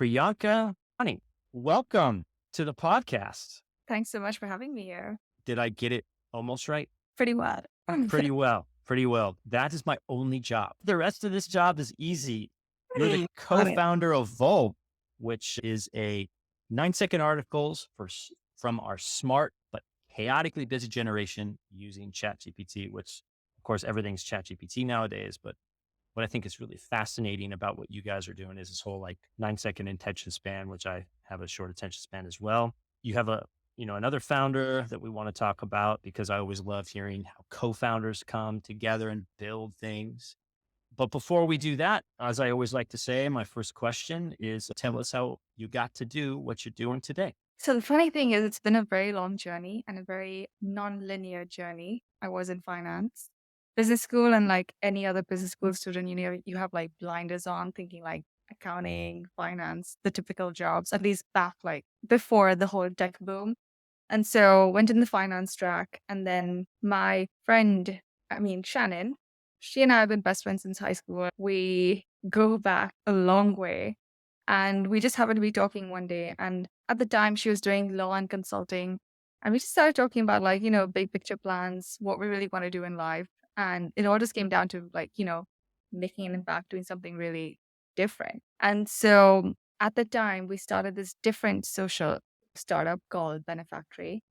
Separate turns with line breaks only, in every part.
Priyanka, honey, welcome to the podcast.
Thanks so much for having me here.
Did I get it almost right?
Pretty well.
Pretty well. Pretty well. That is my only job. The rest of this job is easy. You're the
Love it.
co-founder of Volve, which is a 9-second articles from our smart but chaotically busy generation using ChatGPT, which of course everything's ChatGPT nowadays. But what I think is really fascinating about what you guys are doing is this whole like 9-second attention span, which I have a short attention span as well. You have another founder that we want to talk about because I always love hearing how co-founders come together and build things. But before we do that, as I always like to say, my first question is tell us how you got to do what you're doing today.
So the funny thing is, it's been a very long journey and a very non-linear journey. I was in finance, business school, and like any other business school student, you have like blinders on, thinking like accounting, finance, the typical jobs. At least back like before the whole tech boom. And so went in the finance track, and then my friend, Shannon, she and I have been best friends since high school. We go back a long way. And we just happened to be talking one day. And at the time, she was doing law and consulting. And we just started talking about like, big picture plans, what we really want to do in life. And it all just came down to like, making an impact, doing something really different. And so at the time, we started this different social startup called Benefactory.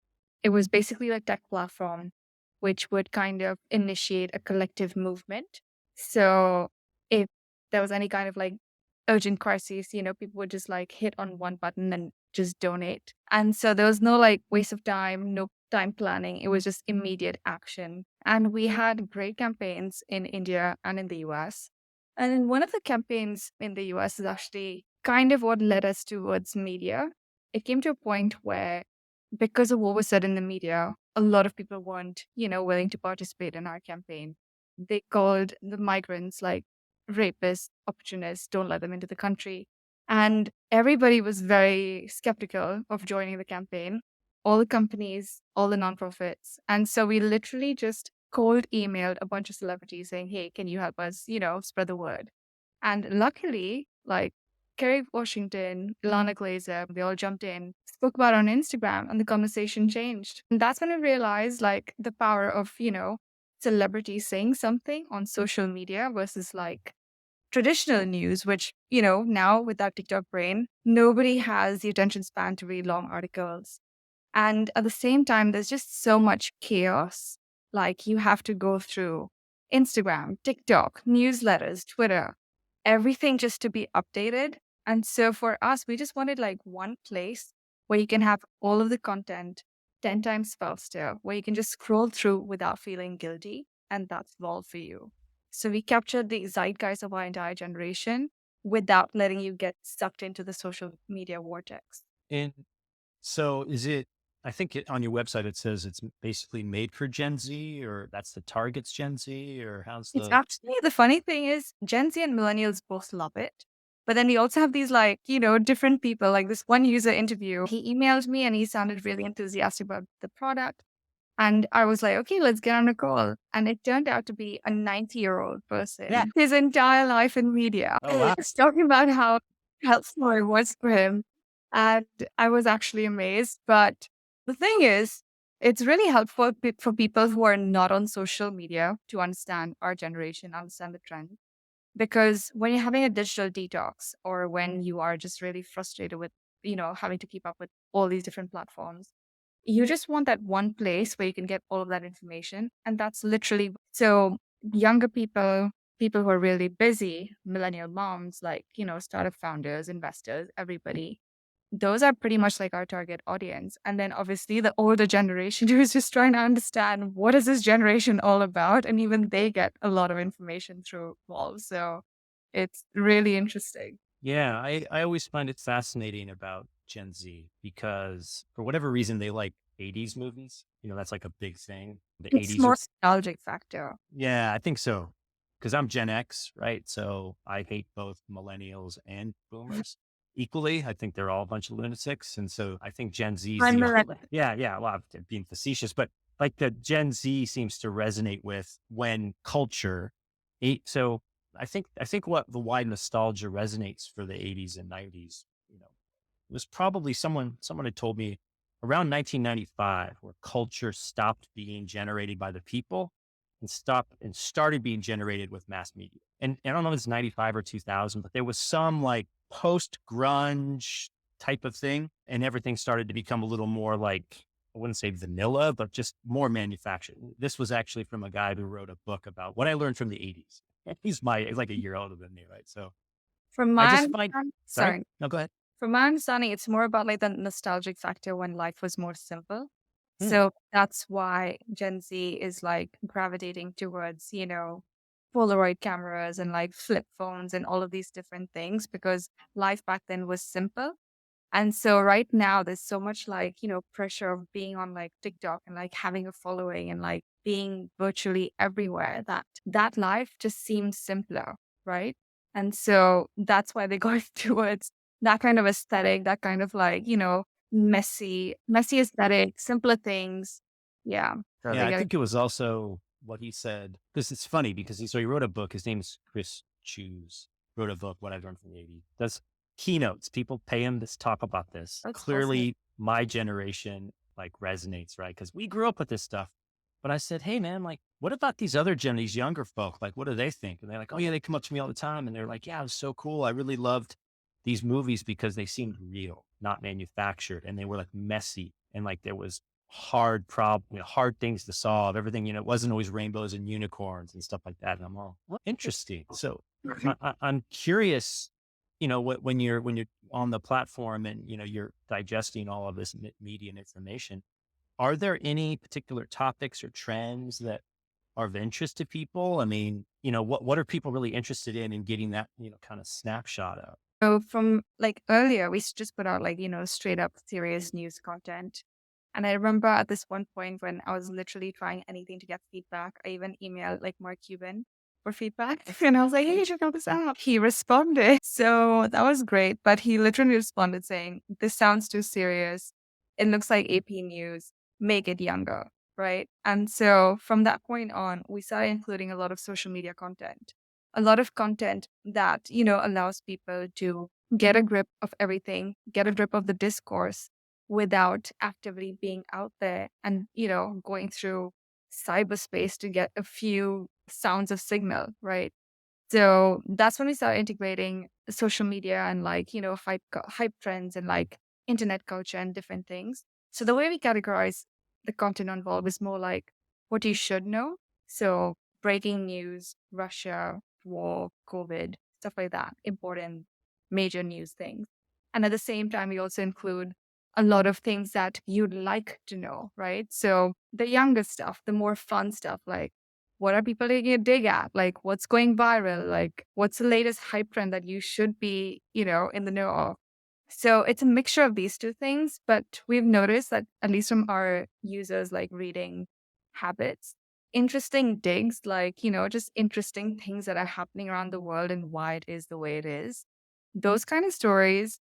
It was basically a tech platform which would kind of initiate a collective movement. So if there was any kind of like urgent crises, people would just like hit on one button and just donate. And so there was no like waste of time, no time planning. It was just immediate action. And we had great campaigns in India and in the US. And then one of the campaigns in the US is actually kind of what led us towards media. It came to a point where, because of what was said in the media, a lot of people weren't, willing to participate in our campaign. They called the migrants like rapists, opportunists, don't let them into the country. And everybody was very skeptical of joining the campaign, all the companies, all the nonprofits. And so we literally just cold emailed a bunch of celebrities saying, hey, can you help us, spread the word? And luckily, like Kerry Washington, Ilana Glazer, they all jumped in, spoke about it on Instagram, and the conversation changed. And that's when I realized like the power of, celebrities saying something on social media versus like traditional news, which, now with that TikTok brain, nobody has the attention span to read long articles. And at the same time, there's just so much chaos. Like you have to go through Instagram, TikTok, newsletters, Twitter, everything just to be updated. And so for us, we just wanted like one place where you can have all of the content 10 times faster, where you can just scroll through without feeling guilty. And that's all for you. So we captured the zeitgeist of our entire generation without letting you get sucked into the social media vortex.
And so is it, I think on your website, it says it's basically made for Gen Z or that's the target's Gen Z or how's
It's
the,
actually the funny thing is Gen Z and millennials both love it. But then we also have these like, different people. Like this one user interview, he emailed me and he sounded really enthusiastic about the product. And I was like, okay, let's get on a call. And it turned out to be a 90-year-old person.
yeah.
His entire life in media.
Oh, wow.
He's talking about how helpful it was for him. And I was actually amazed. But the thing is, it's really helpful for people who are not on social media to understand our generation, understand the trend. Because when you're having a digital detox or when you are just really frustrated with, having to keep up with all these different platforms, you just want that one place where you can get all of that information. And that's literally so younger people, people who are really busy, millennial moms, like, startup founders, investors, everybody. Those are pretty much like our target audience. And then obviously the older generation who is just trying to understand what is this generation all about. And even they get a lot of information through Valve. So it's really interesting.
Yeah. I always find it fascinating about Gen Z because for whatever reason, they like 80s movies. That's like a big thing. The
It's
80s
more
are,
nostalgic factor.
yeah, I think so. Cause I'm Gen X, right? So I hate both millennials and boomers equally. I think they're all a bunch of lunatics. And so I think Gen Z is
I'm
the,
millennial.
yeah, yeah. Well, I'm being facetious, but like the Gen Z seems to resonate with when culture. So I think what the why nostalgia resonates for the 80s and 90s it was probably someone had told me around 1995 where culture stopped being generated by the people and started being generated with mass media. And I don't know if it's 95 or 2000, but there was some like post grunge type of thing. And everything started to become a little more like, I wouldn't say vanilla, but just more manufactured. This was actually from a guy who wrote a book about what I learned from the 80s. He's like a year older than me, right? So
From
I
my
just find,
understanding,
sorry,
sorry.
no, go ahead.
From my understanding, it's more about like the nostalgic factor when life was more simple.
Hmm.
So that's why Gen Z is like gravitating towards, Polaroid cameras and like flip phones and all of these different things because life back then was simple. And so right now there's so much like, pressure of being on like TikTok and like having a following and like being virtually everywhere that life just seems simpler, right? And so that's why they go towards that kind of aesthetic, that kind of like, messy aesthetic, simpler things. Yeah. So
Yeah,
they
I
get
think it was also what he said because it's funny because he wrote a book. His name is Chris Chews. Wrote a book, What I Learned from the '80s. Does keynotes. People pay him to talk about this.
that's awesome.
Clearly, my generation like resonates, right? Because we grew up with this stuff. But I said, hey man, like, what about these younger folk? Like, what do they think? And they're like, oh yeah, they come up to me all the time, and they're like, yeah, it was so cool. I really loved these movies because they seemed real, not manufactured, and they were like messy, and like there was hard things to solve. Everything, it wasn't always rainbows and unicorns and stuff like that. And I'm all, well, interesting. So I'm curious, when you're on the platform and you're digesting all of this media and information, are there any particular topics or trends that are of interest to people? I mean, what are people really interested in getting that kind of snapshot of?
So from like earlier, we just put out like, straight up serious news content. And I remember at this one point when I was literally trying anything to get feedback, I even emailed like Mark Cuban for feedback. And I was like, hey, check out this app. He responded. So that was great. But he literally responded saying, this sounds too serious. It looks like AP News. Make it younger. Right. And so from that point on, we started including a lot of social media content, a lot of content that, allows people to get a grip of everything, get a grip of the discourse without actively being out there and, going through cyberspace to get a few sounds of signal, right? So that's when we started integrating social media and like, hype trends and like internet culture and different things. So the way we categorize the content involved is more like what you should know. So breaking news, Russia, war, COVID, stuff like that, important major news things. And at the same time, we also include a lot of things that you'd like to know, right? So the younger stuff, the more fun stuff, like what are people taking a dig at? Like, what's going viral? Like, what's the latest hype trend that you should be, in the know of? So it's a mixture of these two things, but we've noticed that at least from our users, like reading habits, interesting digs, like, just interesting things that are happening around the world and why it is the way it is. Those kind of stories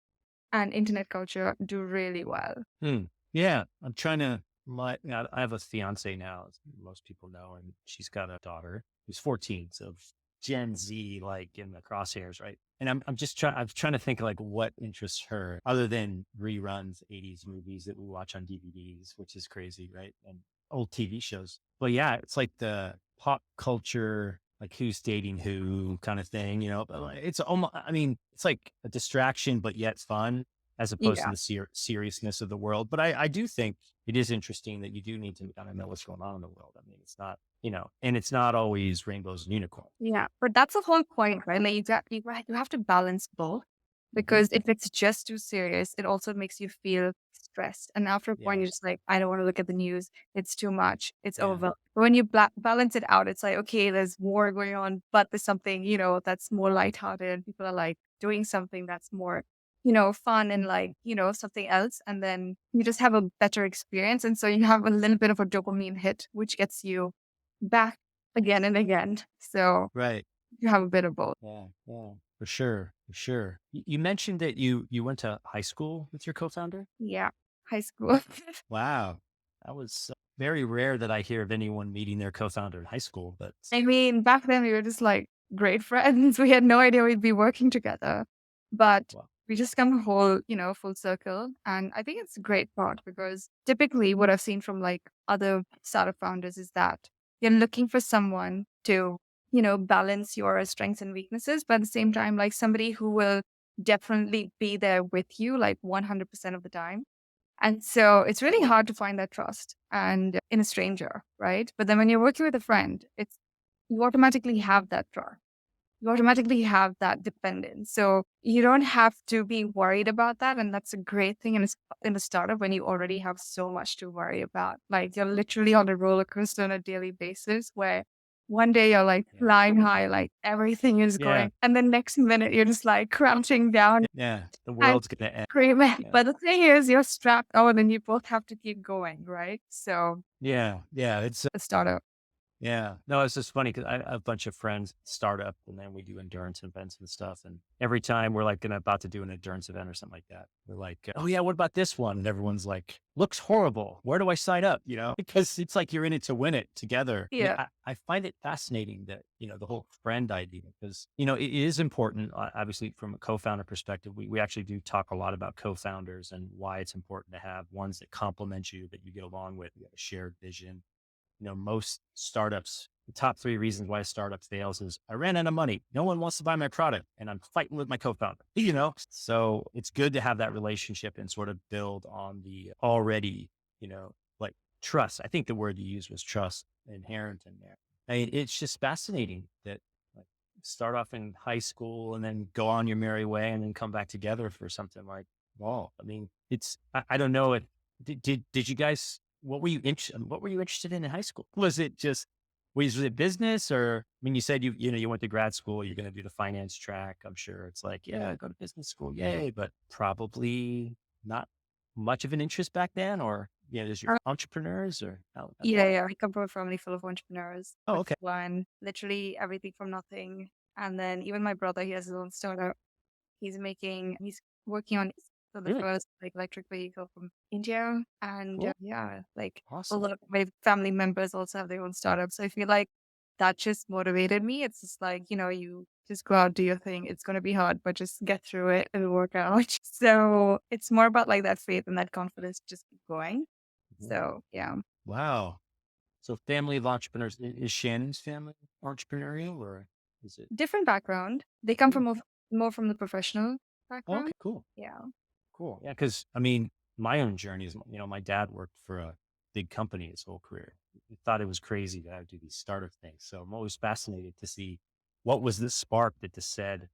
and internet culture do really well.
Hmm. Yeah, I'm trying to. I have a fiance now, as most people know, and she's got a daughter who's 14. So Gen Z, like in the crosshairs, right? And I'm just trying. I'm trying to think like what interests her, other than reruns, '80s movies that we watch on DVDs, which is crazy, right? And old TV shows. But yeah, it's like the pop culture, like who's dating who kind of thing, But like, it's almost. I mean, it's like a distraction, but yet fun as opposed to
Yeah.
the seriousness of the world. But I do think it is interesting that you do need to kind of know what's going on in the world. I mean, it's not, and it's not always rainbows and unicorns.
Yeah, but that's the whole point, right? Like you have to balance both
Hmm.
because if it's just too serious, it also makes you feel stressed. And after a point,
Yeah.
you're just like, I don't want to look at the news. It's too much. It's
Yeah.
over. But when you balance it out, it's like, okay, there's war going on, but there's something, that's more lighthearted. People are like doing something that's more, fun and like, something else. And then you just have a better experience. And so you have a little bit of a dopamine hit, which gets you back again and again. So
Right.
you have a bit of both.
Yeah. Yeah. For sure. For sure. You mentioned that you went to high school with your co-founder.
Yeah. High school.
Wow. That was very rare that I hear of anyone meeting their co-founder in high school, but
I mean, back then we were just like great friends. We had no idea we'd be working together. But
wow.
we just come whole, full circle. And I think it's a great part because typically what I've seen from like other startup founders is that you're looking for someone to, balance your strengths and weaknesses, but at the same time, like somebody who will definitely be there with you like 100% of the time. And so it's really hard to find that trust and in a stranger, right? But then when you're working with a friend, you automatically have that trust. You automatically have that dependence. So you don't have to be worried about that. And that's a great thing in a startup when you already have so much to worry about. Like you're literally on a roller coaster on a daily basis where one day you're like
Yeah.
flying high, like everything is
Yeah.
going. And the next minute you're just like crouching down
Yeah. The
and
world's going to end.
screaming.
Yeah.
But the thing is, you're strapped on and you both have to keep going, right? So
Yeah. Yeah.
a startup.
Yeah. No, it's just funny because I have a bunch of friends start up and then we do endurance events and stuff. And every time we're like about to do an endurance event or something like that, we're like, oh, yeah, what about this one? And everyone's like, looks horrible. Where do I sign up? Because it's like you're in it to win it together. And
Yeah.
I find it fascinating that, the whole friend idea, because, it is important, obviously, from a co founder perspective. We actually do talk a lot about co founders and why it's important to have ones that complement you, that you get along with, you have a shared vision. Most startups, the top three reasons why a startup fails is I ran out of money. No one wants to buy my product and I'm fighting with my co-founder, So it's good to have that relationship and sort of build on the already, like trust. I think the word you used was trust inherent in there. I mean, it's just fascinating that like start off in high school and then go on your merry way and then come back together for something like, wow. I mean, I don't know if, did you guys what were you interested in high school? Was it business or, I mean, you said you went to grad school, you're going to do the finance track. I'm sure it's like, yeah, go to business school. Yay. But probably not much of an interest back then, or, there's your entrepreneurs or how did
Yeah,
that?
yeah. I come from a family full of entrepreneurs.
Oh,
With
okay.
one, literally everything from nothing. And then even my brother, he has his own startup. He's working on the
Really
first like electric vehicle from India. And
cool.
yeah, like a
Awesome.
lot of my family members also have their own startups. So I feel like that just motivated me. It's just like, you just go out, do your thing. It's going to be hard, but just get through it. It'll work out. So it's more about like that faith and that confidence, to just keep going.
Mhm.
So yeah.
Wow. So family of entrepreneurs, is Shannon's family entrepreneurial or is it?
Different background. They come
Hmm.
from more from the professional
Oh, okay,
background.
cool.
Yeah.
Cool. Yeah, because I mean, my own journey is, my dad worked for a big company his whole career. He thought it was crazy to do these startup things. So I'm always fascinated to see what was the spark that just said,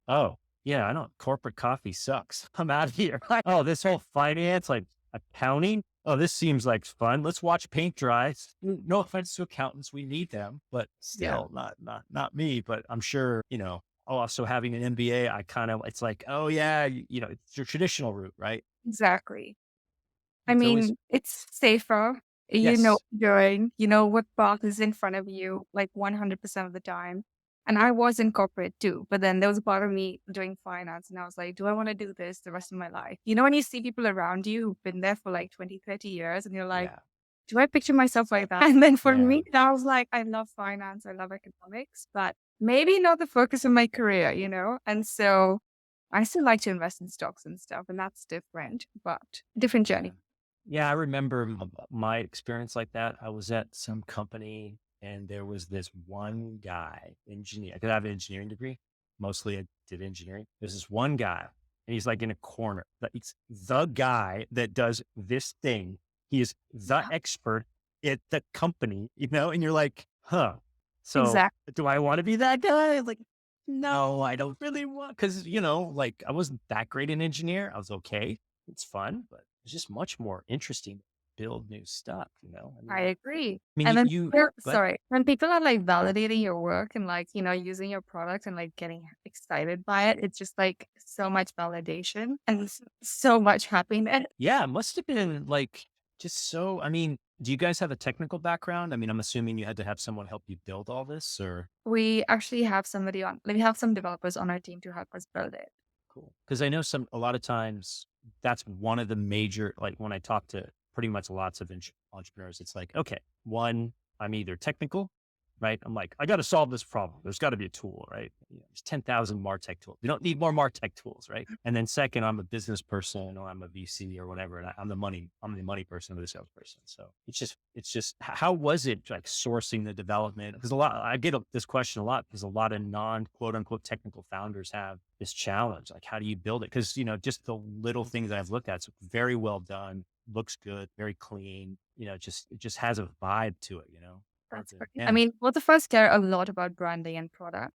oh, yeah, I know corporate coffee sucks. I'm out of here. Oh, this whole finance, like accounting. Oh, this seems like fun. Let's watch paint dry. No offense to accountants, we need them, but
Yeah.
still not me. But I'm sure, also having an MBA, it's like, oh yeah, it's your traditional route, right?
Exactly. I
It's always
mean, it's safer. You know what
yes,
you're doing. You know what path is in front of you, like 100% of the time. And I was in corporate too, but then there was a part of me doing finance and I was like, do I want to do this the rest of my life? When you see people around you who've been there for like 20, 30 years and you're like,
yeah,
do I picture myself like that? And then for
yeah.
me, I was like, I love finance, I love economics, but maybe not the focus of my career. And so I still like to invest in stocks and stuff, and that's different, but different
Yeah.
journey.
Yeah, I remember my experience like that. I was at some company and there was this one guy, engineer, because I have an engineering degree. Mostly I did engineering. There's this one guy and he's like in a corner. It's the guy that does this thing. He is the
Yeah,
expert at the company, and you're like, huh. So
exactly.
do I want to be that guy? Like, no, I don't really want, because, like I wasn't that great an engineer. I was okay. It's fun, but it's just much more interesting to build new stuff, I
I
mean,
agree. And then
you but
sorry, when people are like validating your work and like, using your product and like getting excited by it, it's just like so much validation and so much happiness.
yeah, it must have been like just so, I mean, do you guys have a technical background? I mean, I'm assuming you had to have someone help you build all this or
We actually have we have some developers on our team to help us build it.
cool. Because I know a lot of times that's one of the major, like when I talk to pretty much lots of entrepreneurs, it's like, okay, one, I'm either technical right? I'm like, I got to solve this problem. There's got to be a tool, right? There's 10,000 MarTech tools. We don't need more MarTech tools, right? And then second, I'm a business person or I'm a VC or whatever, and I'm the money person or the salesperson. So how was it like sourcing the development? Because I get this question a lot because a lot of non quote unquote technical founders have this challenge. Like, how do you build it? Because, just the little things that I've looked at, it's very well done, looks good, very clean, it just has a vibe to it,
That's great. I
Yeah.
mean, both of us care a lot about branding and product.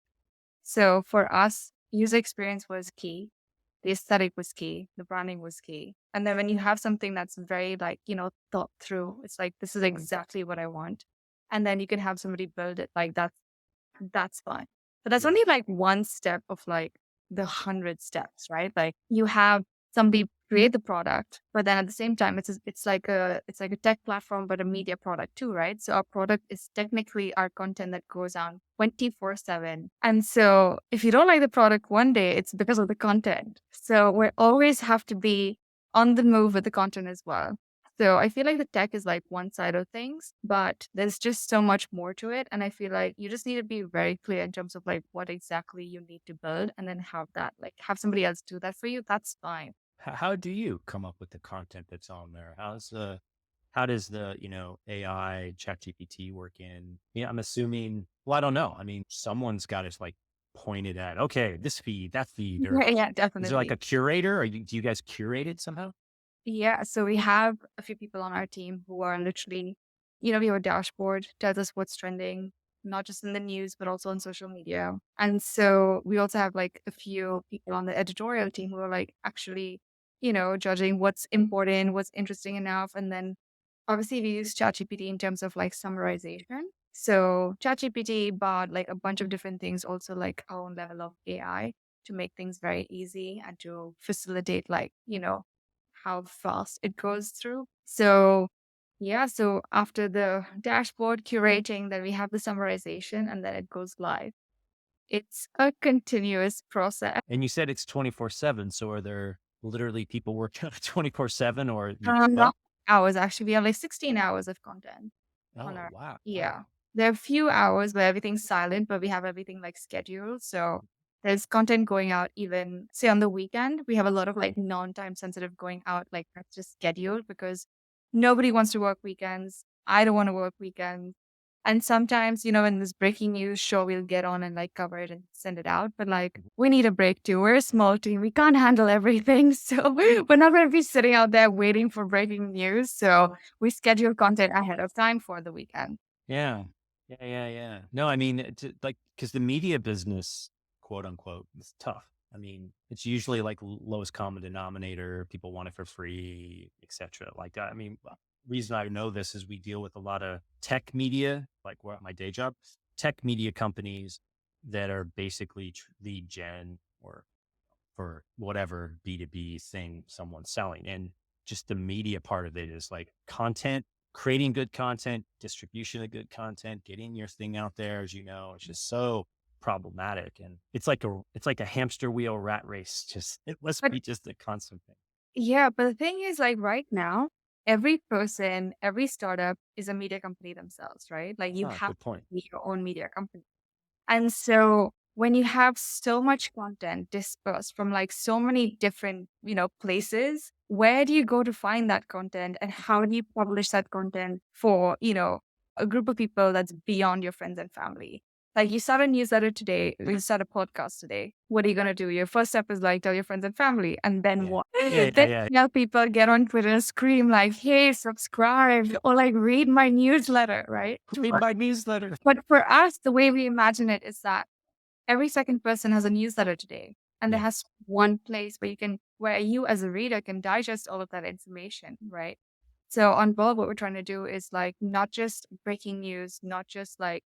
So for us, user experience was key. The aesthetic was key. The branding was key. And then when you have something that's very like, thought through, it's like, this is exactly what I want. And then you can have somebody build it like that's fine. But that's
Yeah.
only like one step of like the 100 steps, right? Like you have somebody create the product, but then at the same time, it's like a tech platform, but a media product too, right? So our product is technically our content that goes on 24/7. And so if you don't like the product one day, it's because of the content. So we always have to be on the move with the content as well. So I feel like the tech is like one side of things, but there's just so much more to it. And I feel like you just need to be very clear in terms of like what exactly you need to build and then have somebody else do that for you. That's fine.
How do you come up with the content that's on there? How does the, AI chat GPT work in? Yeah, I'm assuming, well, I don't know. I mean, someone's got to like point it at, okay, this feed, that feed, or
Yeah, yeah,
is there like
definitely.
a curator or do you guys curate it somehow?
Yeah. So we have a few people on our team who are literally, we have a dashboard, tells us what's trending, not just in the news, but also on social media. And so we also have like a few people on the editorial team who are like actually, judging what's important, what's interesting enough. And then obviously we use ChatGPT in terms of like summarization. So ChatGPT bought like a bunch of different things, also like our own level of AI to make things very easy and to facilitate like, how fast it goes through. So yeah, so after the dashboard curating, then we have the summarization and then it goes live. It's a continuous process.
And you said it's 24/7. So are there literally people working on it 24/7 or
Not hours actually. We have like 16 hours of content on
Oh,
our
wow.
yeah. There are a few hours where everything's silent, but we have everything like scheduled. So there's content going out even say on the weekend. We have a lot of like non-time sensitive going out, like that's just scheduled because nobody wants to work weekends. I don't want to work weekends. And sometimes, in this breaking news show, we'll get on and like cover it and send it out. But like, we need a break too. We're a small team. We can't handle everything. So we're not going to be sitting out there waiting for breaking news. So we schedule content ahead of time for the weekend.
Yeah. Yeah, yeah, yeah. No, I mean, it's like, because the media business, quote unquote, is tough. I mean, it's usually like lowest common denominator. People want it for free, etc. Like, I mean, reason I know this is we deal with a lot of tech media, like where at my day job, tech media companies that are basically lead gen or for whatever B2B thing someone's selling. And just the media part of it is like content, creating good content, distribution of good content, getting your thing out there, as you know, it's just so problematic. And it's like a hamster wheel rat race. Just it must
But
be just a constant thing.
yeah, but the thing is, like right now, every person, every startup is a media company themselves, right? Like you
Ah,
have
good
to
point.
be your own media company. And so when you have so much content dispersed from like so many different, places, where do you go to find that content and how do you publish that content for, a group of people that's beyond your friends and family? Like you start a newsletter today, you start a podcast today. What are you gonna do? Your first step is like tell your friends and family, and then
Yeah.
what?
Yeah. Yeah.
Then
Yeah.
tell people get on Twitter and scream like, "Hey, subscribe!" or like read my newsletter, right?
Read my newsletter.
But for us, the way we imagine it is that every second person has a newsletter today. And there
Yeah.
has one place where you as a reader can digest all of that information, right? So on Bold, what we're trying to do is like not just breaking news, not just like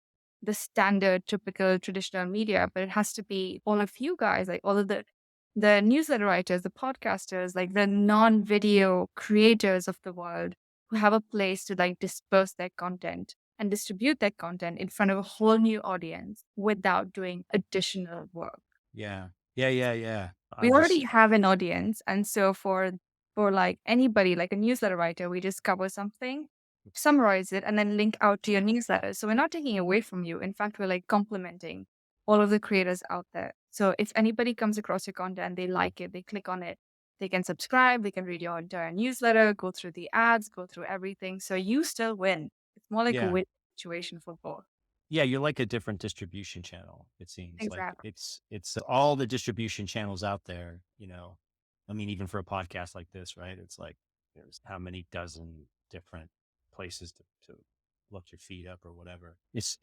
the standard typical traditional media, but it has to be all of you guys, like all of the newsletter writers, the podcasters, like the non-video creators of the world who have a place to like disperse their content and distribute that content in front of a whole new audience without doing additional work.
Yeah. Yeah. Yeah. Yeah.
We
I'm
already
just,
have an audience, and so for like anybody, like a newsletter writer, we just cover something. summarize it, and then link out to your newsletter. So we're not taking away from you. In fact, we're like complementing all of the creators out there. So if anybody comes across your content, they like it, they click on it, they can subscribe, they can read your entire newsletter, go through the ads, go through everything. So you still win. It's more like a
Yeah.
win situation for both.
Yeah, you're like a different distribution channel, it seems. Like
Exactly.
it's all the distribution channels out there, you know. I mean, even for a podcast like this, right? It's like there's how many dozen different places to look your feed up or whatever. It's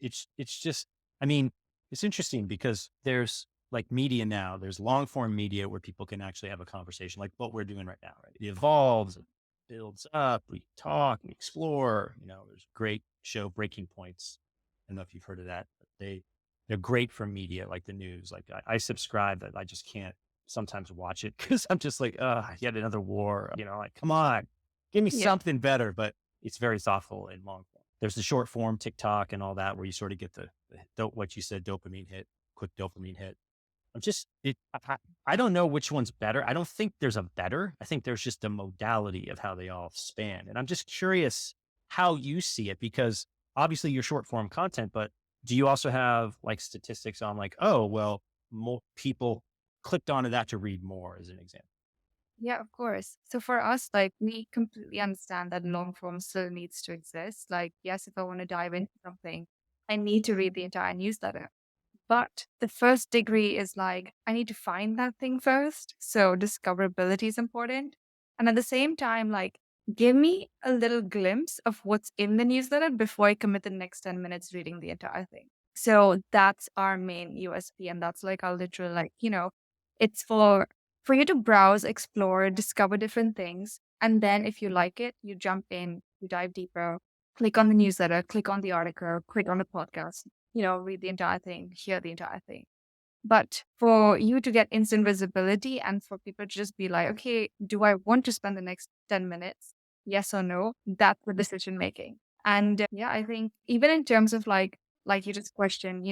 just I mean, it's interesting because there's like media now, there's long form media where people can actually have a conversation like what we're doing right now, right? It evolves, it builds up, we talk, we explore, you know, there's great show breaking points. I don't know if you've heard of that, but they're great for media, like the news. Like I subscribe, that I just can't sometimes watch it because I'm just like, yet another war. You know, like come on, give me
Yeah.
something better. But it's very thoughtful and long form. There's the short form TikTok and all that where you sort of get what you said, dopamine hit, quick dopamine hit. I'm just it. I don't know which one's better. I don't think there's a better. I think there's just a modality of how they all span, and I'm just curious how you see it because obviously you're short form content, but do you also have like statistics on like, oh well, more people clicked onto that to read more, as an example?
Yeah, of course. So for us, like we completely understand that long form still needs to exist. Like, yes, if I want to dive into something, I need to read the entire newsletter. But the first degree is like, I need to find that thing first. So discoverability is important. And at the same time, like, give me a little glimpse of what's in the newsletter before I commit the next 10 minutes reading the entire thing. So that's our main USP. And that's like our literal, like, it's for you to browse, explore, discover different things. And then if you like it, you jump in, you dive deeper, click on the newsletter, click on the article, click on the podcast, read the entire thing, hear the entire thing. But for you to get instant visibility and for people to just be like, okay, do I want to spend the next 10 minutes? Yes or no? That's the decision making. And yeah, I think even in terms of like you just questioned,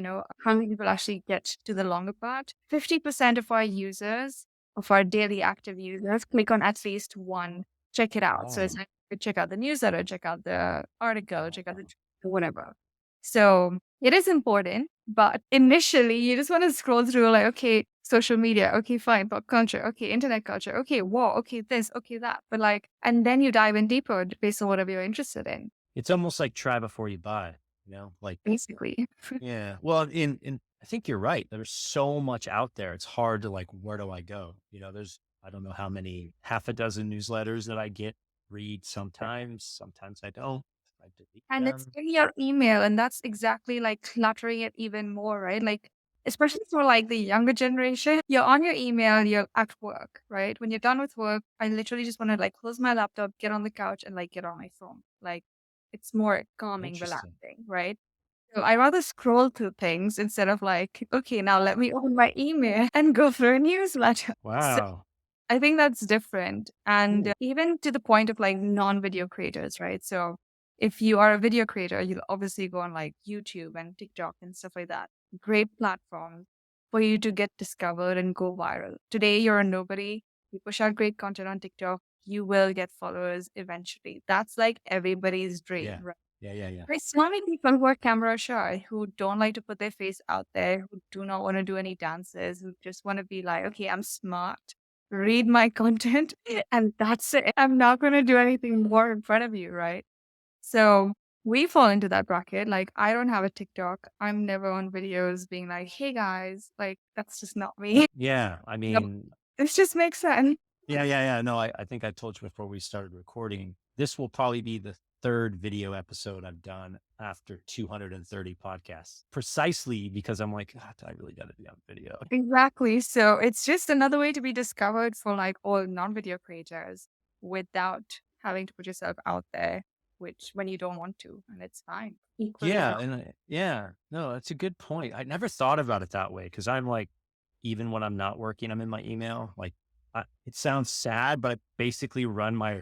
how many people actually get to the longer part? 50% of our users, of our daily active users, click on at least one, check it out. So it's
Oh,
like check out the newsletter, check out the article, check out the
wow.
whatever. So it is important, but initially you just want to scroll through like, okay, social media, okay, fine, pop culture, okay, internet culture, okay, wow, okay, this, okay, that. But like, and then you dive in deeper based on whatever you're interested in,
It's almost like try before you buy. Like
basically.
yeah. Well, in I think you're right. There's so much out there. It's hard to like, where do I go? There's I don't know how many half a dozen newsletters that I get read sometimes. Sometimes I don't. I delete
And it's
them.
in your email, and that's exactly like cluttering it even more, right? Like, especially for like the younger generation, you're on your email, you're at work, right? When you're done with work, I literally just want to like close my laptop, get on the couch, and like get on my phone. Like, it's more calming,
Interesting.
relaxing, right? So I rather scroll through things instead of like, okay, now let me open my email and go through a newsletter. So
Wow.
I think that's different. And
Ooh.
even to the point of like non video creators, right? So if you are a video creator, you'll obviously go on like YouTube and TikTok and stuff like that. Great platform for you to get discovered and go viral. Today, you're a nobody. You push out great content on TikTok, you will get followers eventually. That's like everybody's dream,
Yeah.
right?
Yeah. Yeah. Yeah.
There's so many people who are camera shy, who don't like to put their face out there, who do not want to do any dances, who just want to be like, okay, I'm smart, read my content, and that's it. I'm not going to do anything more in front of you, right? So we fall into that bracket. Like, I don't have a TikTok. I'm never on videos being like, hey guys, like, that's just not me.
Yeah. I
Nope.
mean,
This just makes sense.
yeah, yeah, yeah. No, I think I told you before we started recording. This will probably be the third video episode I've done after 230 podcasts, precisely because I'm like, God, I really got to be on video.
Exactly. So it's just another way to be discovered for like all non-video creators without having to put yourself out there, which when you don't want to, and it's fine. Equally
Yeah.
valid.
Yeah, no, that's a good point. I never thought about it that way because I'm like, even when I'm not working, I'm in my email. Like, it sounds sad, but I basically run my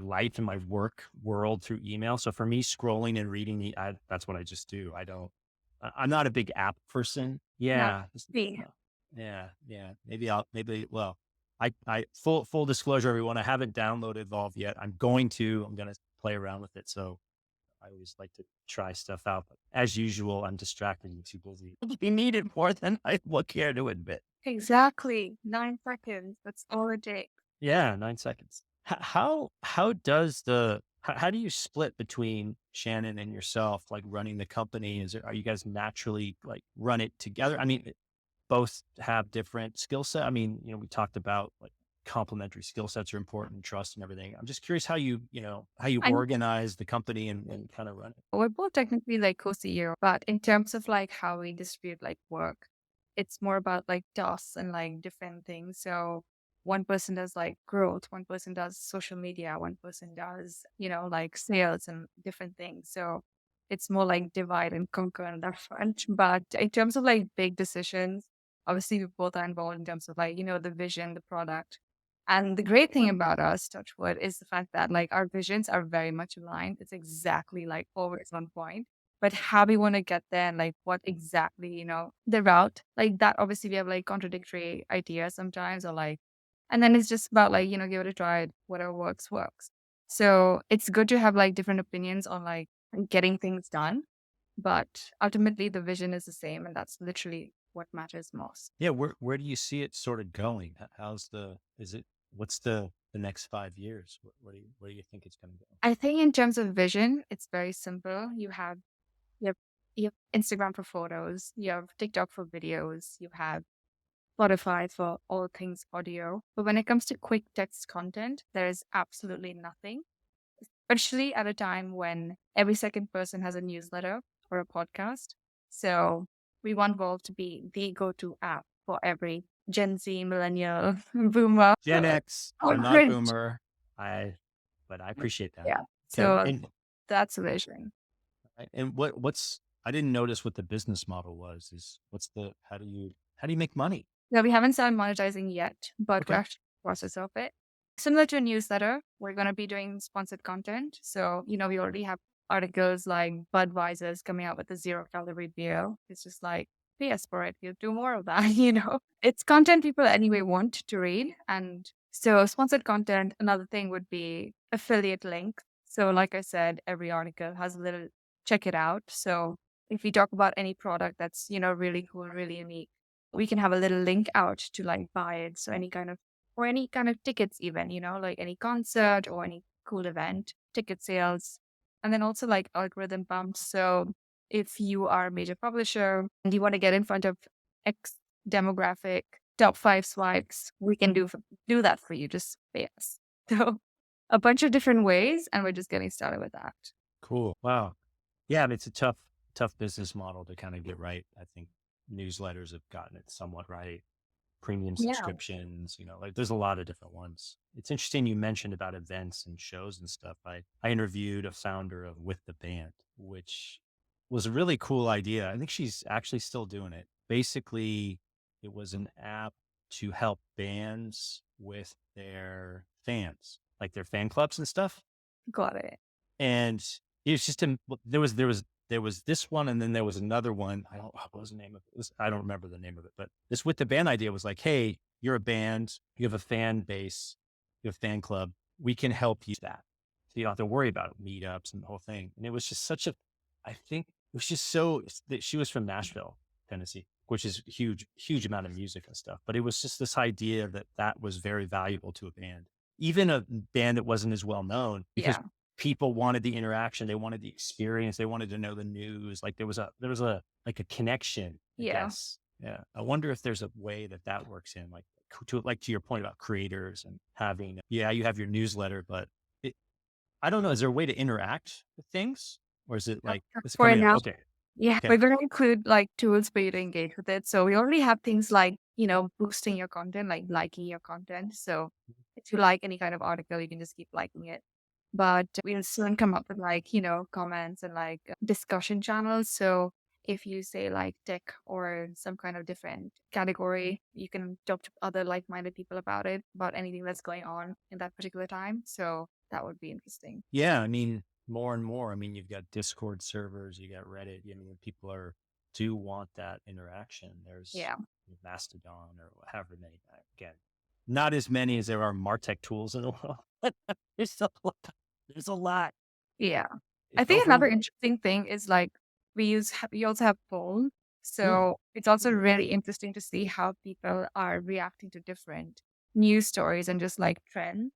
life and my work world through email. So for me, scrolling and reading that's what I just do. I don't. I'm not a big app person.
Not
Yeah,
me.
uh, yeah, yeah. Maybe. Well, I full disclosure, everyone. I haven't downloaded Evolve yet. I'm going to. I'm gonna play around with it. So I always like to try stuff out. But as usual, I'm distracted and too busy. We need it more than I will care to admit.
Exactly. 9 seconds. That's all it takes.
Yeah, 9 seconds. How does how do you split between Shannon and yourself, like running the company? Are you guys naturally like run it together? I mean, both have different skill set. I mean, we talked about like complementary skill sets are important, trust and everything. I'm just curious how how you
I
organize the company and kind of run it.
We're both technically like co-CEO, but in terms of like how we distribute like work, it's more about like tasks and like different things. So one person does like growth, one person does social media, one person does, like sales and different things. So it's more like divide and conquer on that front. But in terms of like big decisions, obviously we both are involved in terms of like, the vision, the product. And the great thing about us, Touchwood, is the fact that like our visions are very much aligned. It's exactly like always on point. But how we want to get there and like what exactly, the route, like that obviously we have like contradictory ideas sometimes or like and then it's just about like, give it a try. Whatever works, works. So it's good to have like different opinions on like getting things done. But ultimately the vision is the same and that's literally what matters most.
Yeah, where do you see it sort of going? How's the is it what's the next 5 years? Where do you think it's going to go?
I think in terms of vision, it's very simple. You have you have Instagram for photos, you have TikTok for videos, you have Spotify for all things audio. But when it comes to quick text content, there is absolutely nothing, especially at a time when every second person has a newsletter or a podcast. So we want Volve to be the go-to app for every Gen Z, millennial, boomer.
Gen X.
Oh,
I'm not
great.
boomer. I but I appreciate that.
Yeah.
Okay.
So that's the vision.
And what's I didn't notice what the business model was. Is what's the how do you make money?
Yeah, we haven't started monetizing yet, but we're
Okay.
actually in the process of it. Similar to a newsletter, we're going to be doing sponsored content. So, we already have articles like Budweiser's coming out with a 0 calorie beer. It's just like, pay us for it. We'll do more of that, It's content people anyway want to read. And so, sponsored content, another thing would be affiliate link. So, like I said, every article has a little check it out. So, if we talk about any product that's, really cool, really unique, we can have a little link out to like buy it. So any kind of tickets even, like any concert or any cool event, ticket sales. And then also like algorithm bumps. So if you are a major publisher and you want to get in front of X demographic, top 5 swipes, we can do that for you. Just pay us. So a bunch of different ways, and we're just getting started with that.
Cool. Wow. Yeah, it's a tough business model to kind of get right. I think newsletters have gotten it somewhat right. Premium
Yeah.
subscriptions, like there's a lot of different ones. It's interesting you mentioned about events and shows and stuff. I interviewed a founder of With the Band, which was a really cool idea. I think she's actually still doing it. Basically, it was an app to help bands with their fans, like their fan clubs and stuff.
Got it.
And it was just there was this one, and then there was another one. What was the name of it? I don't remember the name of it, but this With the Band idea was like, hey, you're a band, you have a fan base, you have a fan club, we can help you with that. So you don't have to worry about meetups and the whole thing. And it was just I think it was just so that she was from Nashville, Tennessee, which is huge amount of music and stuff. But it was just this idea that was very valuable to a band, even a band that wasn't as well known, because
Yeah.
people wanted the interaction, they wanted the experience, they wanted to know the news. Like there was a like a connection, I
Yeah.
guess. Yeah. I wonder if there's a way that works in to your point about creators and having, yeah, you have your newsletter, but I don't know. Is there a way to interact with things, or is it like is it
For
coming up?
now,
Okay.
yeah,
Okay.
we're going to include like tools for you to engage with it. So we already have things like, boosting your content, like liking your content. So if you like any kind of article, you can just keep liking it. But we'll soon come up with like, comments and like discussion channels. So if you say like tech or some kind of different category, you can talk to other like-minded people about it, about anything that's going on in that particular time. So that would be interesting.
Yeah, I mean, more and more. I mean, you've got Discord servers, you got Reddit. I mean, people do want that interaction. There's
Yeah.
Mastodon or however many. Again, not as many as there are Martech tools in the world. there's a lot. There's a lot.
Yeah. I
If
think another
over,
interesting thing is like we also have polls.
mm,
So it's also really interesting to see how people are reacting to different news stories and just like trends.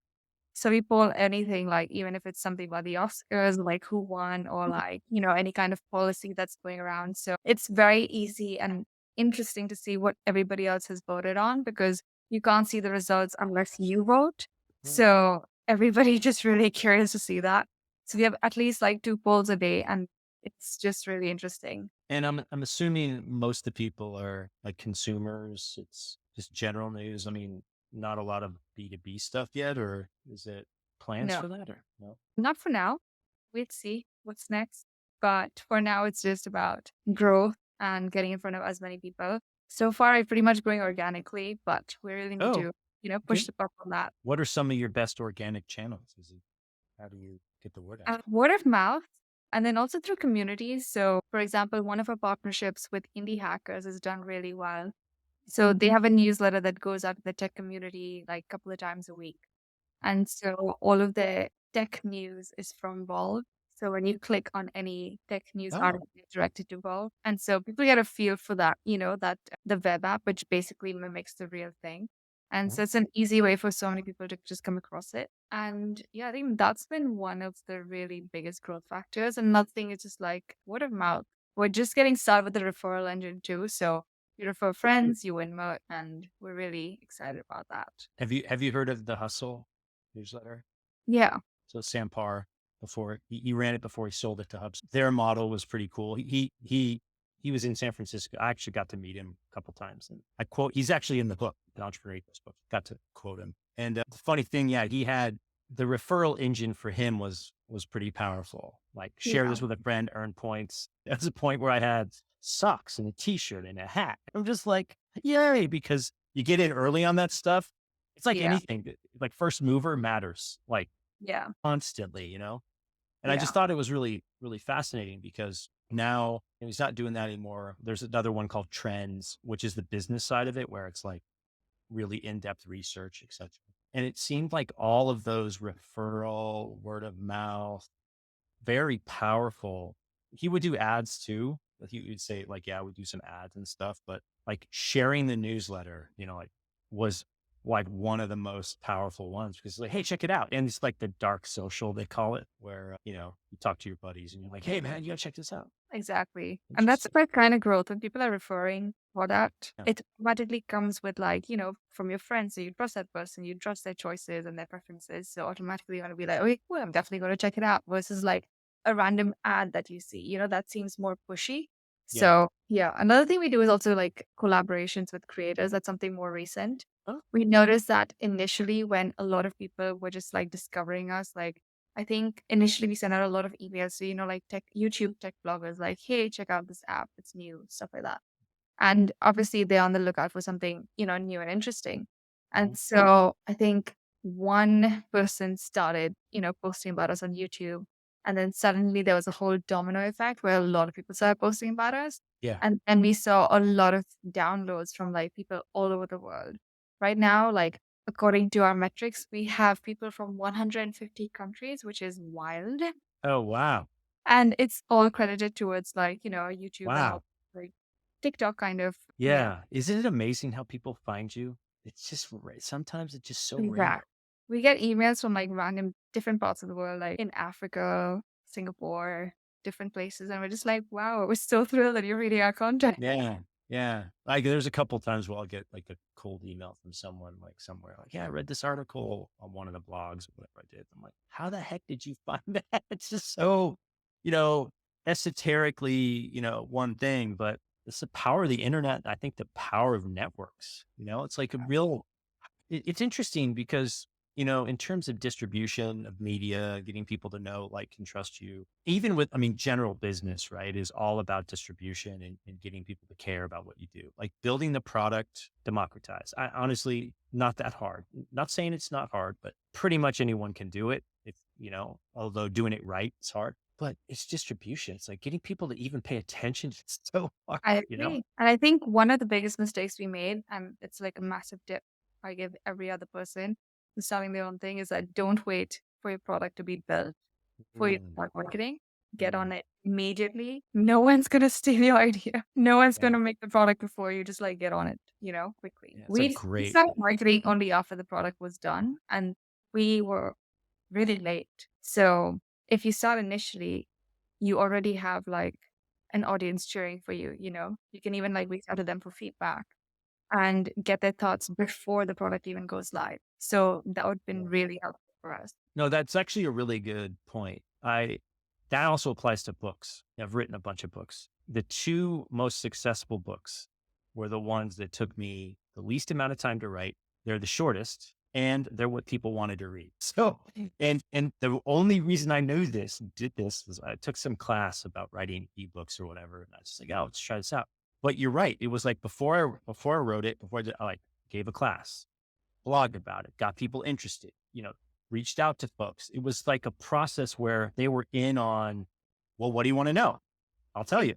So we poll anything like even if it's something about the Oscars, like who won or like, any kind of policy that's going around. So it's very easy and interesting to see what everybody else has voted on because you can't see the results unless you vote.
mm.
So everybody just really curious to see that. So we have at least like two polls a day and it's just really interesting.
And I'm assuming most of the people are like consumers. It's just general news. I mean, not a lot of B2B stuff yet, or is it plans
No,
for that or no?
not for now. We'd see what's next. But for now, it's just about growth and getting in front of as many people. So far, I'm pretty much growing organically, but we really need
Oh,
to, push
okay.
the button on that.
What are some of your best organic channels? Is it, how do you get the word out?
Word of mouth, and then also through communities. So, for example, one of our partnerships with indie hackers has done really well. So they have a newsletter that goes out to the tech community like a couple of times a week. And so all of the tech news is from Valve. So when you click on any tech news
Oh,
article, it's directed to Valve. And so people get a feel for that, that the web app, which basically mimics the real thing. And
oh,
so it's an easy way for so many people to just come across it. And yeah, I think that's been one of the really biggest growth factors. And another thing is just like word of mouth. We're just getting started with the referral engine too. So you refer friends, you win more, and we're really excited about that.
have you heard of the Hustle newsletter?
Yeah.
So Sam Parr, before he ran it before he sold it to Hubs. Their model was pretty cool. He was in San Francisco. I actually got to meet him a couple times, and I quote. He's actually in the book, the Entrepreneur Ethos book. Got to quote him. And the funny thing, yeah, he had the referral engine for him was pretty powerful. Like share
Yeah.
this with a friend, earn points. That's a point where I had socks and a T-shirt and a hat. I'm just like, yay, because you get in early on that stuff. It's like
Yeah.
anything. Like first mover matters. Like
Yeah.
constantly, you know? And I
Yeah.
just thought it was really, really fascinating because now he's not doing that anymore. There's another one called Trends, which is the business side of it, where it's like really in-depth research, etc. And it seemed like all of those referral, word of mouth, very powerful. He would do ads too. But he would say like, yeah, we do some ads and stuff, but like sharing the newsletter, like was like one of the most powerful ones because like, hey, check it out. And it's like the dark social, they call it, where, you talk to your buddies and you're like, hey man, you gotta check this out.
Exactly. And that's
Interesting.
the kind of growth when people are referring for that,
Yeah.
it automatically comes with like, from your friends. So you trust that person, you trust their choices and their preferences. So automatically you're gonna be like, okay, cool, I'm definitely gonna check it out versus like a random ad that you see, that seems more pushy.
Yeah.
So yeah. Another thing we do is also like collaborations with creators. That's something more recent.
Oh,
We noticed that initially when a lot of people were just like discovering us, like I think initially we sent out a lot of emails to, like YouTube tech bloggers, like, hey, check out this app. It's new, stuff like that. And obviously they're on the lookout for something, new and interesting.
mhm.
And so I think one person started, posting about us on YouTube. And then suddenly there was a whole domino effect where a lot of people started posting about us.
Yeah.
And we saw a lot of downloads from like people all over the world. Right now, like according to our metrics, we have people from 150 countries, which is wild.
Oh, wow.
And it's all credited towards like, YouTube and
Wow.
all like TikTok kind of. Yeah.
Yeah. Isn't it amazing how people find you? It's just, sometimes it's just so random.
Exact. We get emails from like random different parts of the world, like in Africa, Singapore, different places. And we're just like, wow, we're so thrilled that you're reading our content.
Yeah. Yeah. Like there's a couple times where I'll get like a cold email from someone like somewhere like, yeah, I read this article on one of the blogs or whatever I did. I'm like, how the heck did you find that? It's just so, you know, esoterically, one thing, but it's the power of the internet. I think the power of networks, it's like a real, it's interesting because, in terms of distribution of media, getting people to know, like, and trust you, even with, I mean, general business, right, is all about distribution and getting people to care about what you do. Like building the product, democratize. I honestly, not that hard. Not saying it's not hard, but pretty much anyone can do it. If, although doing it right is hard, but it's distribution. It's like getting people to even pay attention. It's so hard,
I
you know?
agree. And I think one of the biggest mistakes we made, and it's like a massive tip I give every other person who's starting their own thing, is that don't wait for your product to be built. for your
Mm,
start marketing. Get on
mm,
it immediately. No one's gonna steal your idea. No one's
yeah,
gonna make the product before you. Just like get on it, quickly.
yeah, it's a
We
great,
started marketing only after the product was done, and we were really late. So if you start initially, you already have like an audience cheering for you, You can even like reach out to them for feedback and get their thoughts before the product even goes live. So that would have been
yeah.
really helpful for us.
No, that's actually a really good point. That also applies to books. I've written a bunch of books. The two most successful books were the ones that took me the least amount of time to write. They're the shortest and they're what people wanted to read. So, and the only reason I knew did this was I took some class about writing ebooks or whatever. And I was just like, oh, let's try this out. But you're right. It was like before I wrote it, I like gave a class, blogged about it, got people interested, reached out to folks. It was like a process where they were in on, well, what do you want to know? I'll tell you.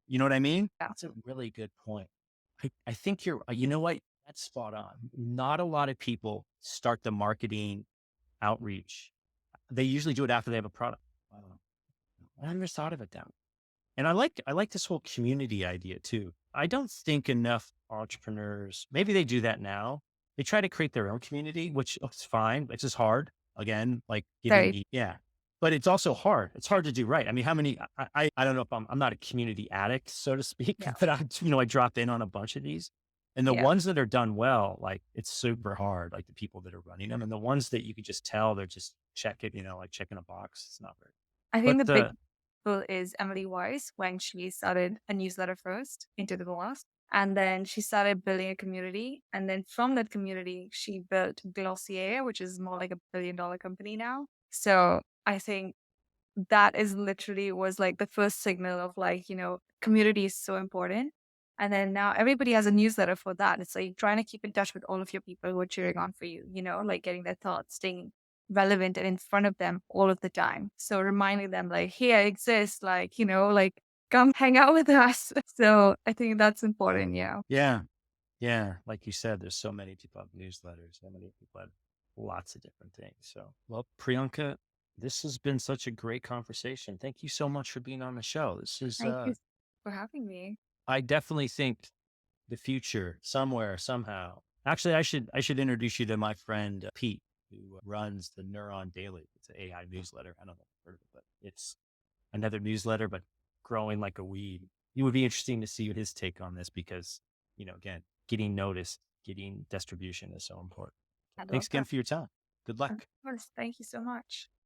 You know what I mean?
Yeah.
That's a really good point. I think you know what? That's spot on. Not a lot of people start the marketing outreach. They usually do it after they have a product. Wow. I never thought of it that way. And I like this whole community idea too. I don't think enough entrepreneurs, maybe they do that now. They try to create their own community, which is fine. It's just hard. Again, like giving
Very,
me, yeah. But it's also hard. It's hard to do right. I mean, how many, I don't know if I'm not a community addict, so to speak,
yeah,
but I drop in on a bunch of these. And the
yeah.
ones that are done well, like it's super hard, like the people that are running them. And the ones that you could just tell they're just checking, like checking a box. It's not very,
I think
but
the big example is Emily Weiss when she started a newsletter first into the blast. And then she started building a community. And then from that community, she built Glossier, which is more like $1 billion company now. So I think that is literally was like the first signal of like, community is so important. And then now everybody has a newsletter for that. It's like trying to keep in touch with all of your people who are cheering on for you, like getting their thoughts, staying relevant and in front of them all of the time. So reminding them like, hey, I exist, like come hang out with us. So I think that's important. Yeah.
yeah. Yeah, like you said, there's so many people have newsletters, so many people have lots of different things. So, well, Priyanka, this has been such a great conversation. Thank you so much for being on the show. This is,
Thank you for having me.
I definitely think the future somewhere, somehow. Actually, I should introduce you to my friend Pete, who runs the Neuron Daily. It's an AI newsletter. I don't know if you've heard of it, but it's another newsletter, but growing like a weed. It would be interesting to see his take on this because, again, getting noticed, getting distribution is so important.
I
Thanks
love
again
that.
for your time. Good
Of
luck.
course. Thank you so much.